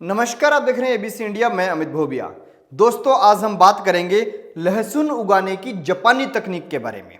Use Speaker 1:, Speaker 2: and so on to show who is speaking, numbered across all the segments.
Speaker 1: नमस्कार, आप देख रहे हैं एबीसी इंडिया। मैं अमित भोबिया। दोस्तों, आज हम बात करेंगे लहसुन उगाने की जापानी तकनीक के बारे में।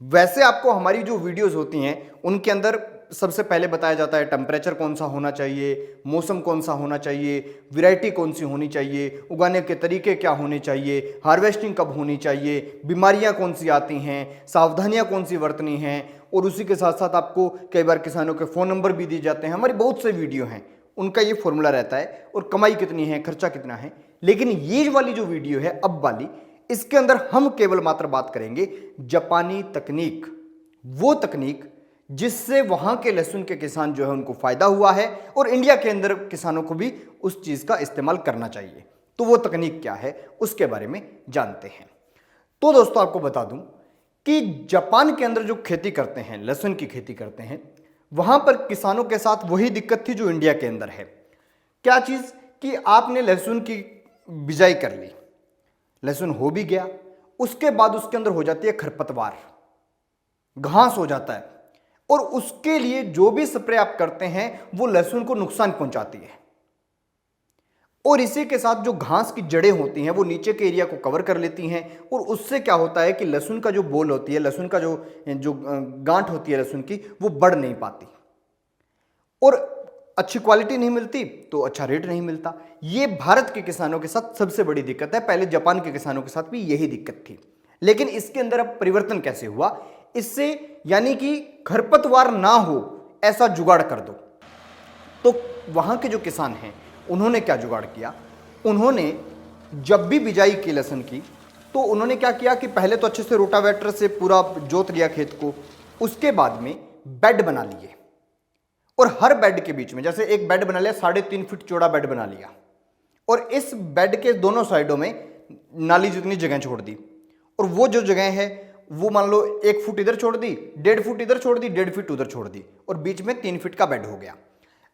Speaker 1: वैसे आपको हमारी जो वीडियोस होती हैं उनके अंदर सबसे पहले बताया जाता है टेम्परेचर कौन सा होना चाहिए, मौसम कौन सा होना चाहिए, वैरायटी कौन सी होनी चाहिए, उगाने के तरीके क्या होने चाहिए, हार्वेस्टिंग कब होनी चाहिए, बीमारियां कौन सी आती हैं, सावधानियां कौन सी बरतनी हैं, और उसी के साथ साथ आपको कई बार किसानों के फ़ोन नंबर भी दिए जाते हैं। हमारी बहुत से वीडियो हैं, उनका ये फॉर्मूला रहता है और कमाई कितनी है, खर्चा कितना है। लेकिन ये वाली जो वीडियो है अब वाली, इसके अंदर हम केवल मात्र बात करेंगे जापानी तकनीक, वो तकनीक जिससे वहां के लहसुन के किसान जो है उनको फायदा हुआ है और इंडिया के अंदर किसानों को भी उस चीज का इस्तेमाल करना चाहिए। तो वो तकनीक क्या है उसके बारे में जानते हैं। तो दोस्तों, आपको बता दूं कि जापान के अंदर जो खेती करते हैं, लहसुन की खेती करते हैं, वहां पर किसानों के साथ वही दिक्कत थी जो इंडिया के अंदर है। क्या चीज? कि आपने लहसुन की बिजाई कर ली, लहसुन हो भी गया, उसके बाद उसके अंदर हो जाती है खरपतवार, घास हो जाता है, और उसके लिए जो भी स्प्रे आप करते हैं वो लहसुन को नुकसान पहुंचाती है। और इसी के साथ जो घास की जड़ें होती हैं वो नीचे के एरिया को कवर कर लेती हैं, और उससे क्या होता है कि लहसुन का जो बोल होती है, लहसुन का जो गांठ होती है लहसुन की, वो बढ़ नहीं पाती और अच्छी क्वालिटी नहीं मिलती, तो अच्छा रेट नहीं मिलता। ये भारत के किसानों के साथ सबसे बड़ी दिक्कत है। पहले जापान के किसानों के साथ भी यही दिक्कत थी, लेकिन इसके अंदर अब परिवर्तन कैसे हुआ? इससे यानी कि खरपतवार ना हो ऐसा जुगाड़ कर दो। तो वहां के जो किसान हैं उन्होंने क्या जुगाड़ किया? उन्होंने जब भी बिजाई की लहसुन की, तो उन्होंने क्या किया कि पहले तो अच्छे से रोटावेटर से पूरा जोत लिया खेत को, उसके बाद में बेड बना लिए, और हर बेड के बीच में, जैसे एक बेड बना लिया, 3.5 फीट चौड़ा बेड बना लिया, और इस बेड के दोनों साइडों में नाली जितनी जगह छोड़ दी, और वो जो जगह है वो मान लो 1 फुट इधर छोड़ दी, 1.5 फुट इधर छोड़ दी, 1.5 फीट उधर छोड़ दी, और बीच में 3 फीट का बेड हो गया।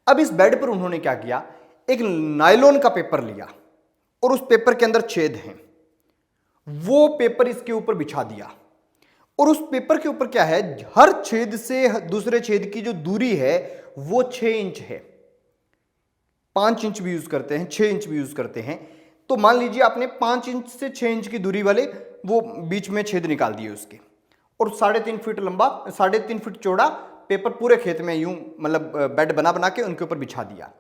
Speaker 1: अब इस बेड पर उन्होंने क्या किया? एक नायलॉन का पेपर लिया और उस पेपर के अंदर छेद हैं, वो पेपर इसके ऊपर बिछा दिया, और उस पेपर के ऊपर क्या है, हर छेद से दूसरे छेद की जो दूरी है वो 6 इंच है। 5 इंच भी यूज करते हैं, 6 इंच भी यूज करते हैं। तो मान लीजिए आपने 5 इंच से 6 इंच की दूरी वाले वो बीच में छेद निकाल दिए उसके, और 3.5 फीट लंबा, 3.5 फीट चौड़ा पेपर पूरे खेत में यूं मतलब बेड बना बना के उनके ऊपर बिछा दिया।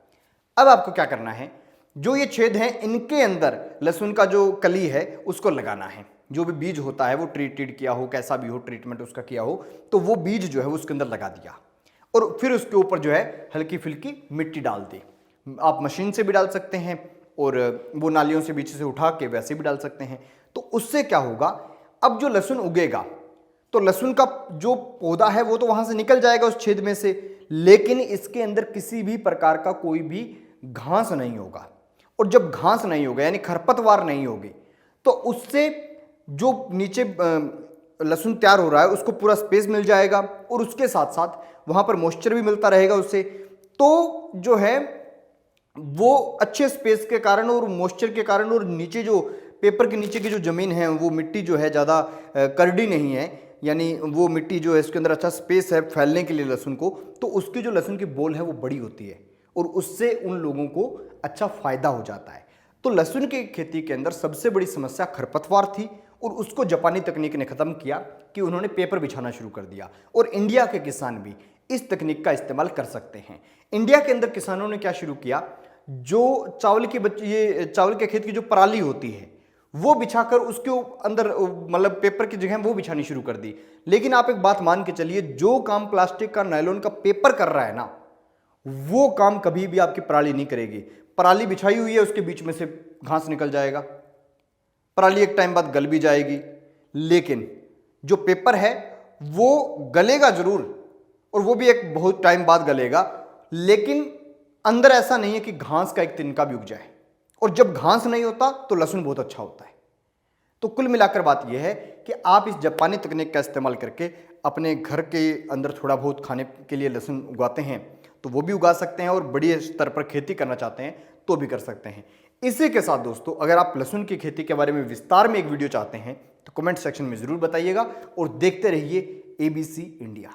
Speaker 1: अब आपको क्या करना है? जो ये छेद हैं इनके अंदर लहसुन का जो कली है उसको लगाना है। जो भी बीज होता है वो ट्रीटेड किया हो, कैसा भी हो ट्रीटमेंट उसका किया हो, तो वो बीज जो है वो उसके अंदर लगा दिया, और फिर उसके ऊपर जो है हल्की फुल्की मिट्टी डाल दी। आप मशीन से भी डाल सकते हैं और वो नालियों से बीच से उठा के वैसे भी डाल सकते हैं। तो उससे क्या होगा? अब जो लहसुन उगेगा तो लहसुन का जो पौधा है वो तो वहां से निकल जाएगा उस छेद में से, लेकिन इसके अंदर किसी भी प्रकार का कोई भी घास नहीं होगा। और जब घास नहीं होगा यानी खरपतवार नहीं होगी, तो उससे जो नीचे लहसुन तैयार हो रहा है उसको पूरा स्पेस मिल जाएगा, और उसके साथ साथ वहां पर मॉइस्चर भी मिलता रहेगा उससे। तो जो है वो अच्छे स्पेस के कारण और मॉइस्चर के कारण, और नीचे जो पेपर के नीचे की जो जमीन है वो मिट्टी जो है ज़्यादा करडी नहीं है, यानी वो मिट्टी जो है इसके अंदर अच्छा स्पेस है फैलने के लिए लहसुन को, तो उसकी जो लहसुन की बोल है वो बड़ी होती है, और उससे उन लोगों को अच्छा फायदा हो जाता है। तो लहसुन की खेती के अंदर सबसे बड़ी समस्या खरपतवार थी, और उसको जापानी तकनीक ने खत्म किया कि उन्होंने पेपर बिछाना शुरू कर दिया, और इंडिया के किसान भी इस तकनीक का इस्तेमाल कर सकते हैं। इंडिया के अंदर किसानों ने क्या शुरू किया? जो चावल के खेत की जो पराली होती है वो बिछाकर उसके अंदर मतलब पेपर की जगह वो बिछानी शुरू कर दी। लेकिन आप एक बात मान के चलिए, जो काम प्लास्टिक का, नायलॉन का पेपर कर रहा है ना, वो काम कभी भी आपकी पराली नहीं करेगी। पराली बिछाई हुई है, उसके बीच में से घास निकल जाएगा, पराली एक टाइम बाद गल भी जाएगी, लेकिन जो पेपर है वो गलेगा जरूर, और वो भी एक बहुत टाइम बाद गलेगा, लेकिन अंदर ऐसा नहीं है कि घास का एक तिनका भी उग जाए। और जब घास नहीं होता तो लहसुन बहुत अच्छा होता है। तो कुल मिलाकर बात यह है कि आप इस जापानी तकनीक का इस्तेमाल करके अपने घर के अंदर थोड़ा बहुत खाने के लिए लहसुन उगाते हैं तो वो भी उगा सकते हैं, और बड़ी स्तर पर खेती करना चाहते हैं तो भी कर सकते हैं। इसी के साथ दोस्तों, अगर आप लहसुन की खेती के बारे में विस्तार में एक वीडियो चाहते हैं तो कमेंट सेक्शन में जरूर बताइएगा, और देखते रहिए एबीसी इंडिया।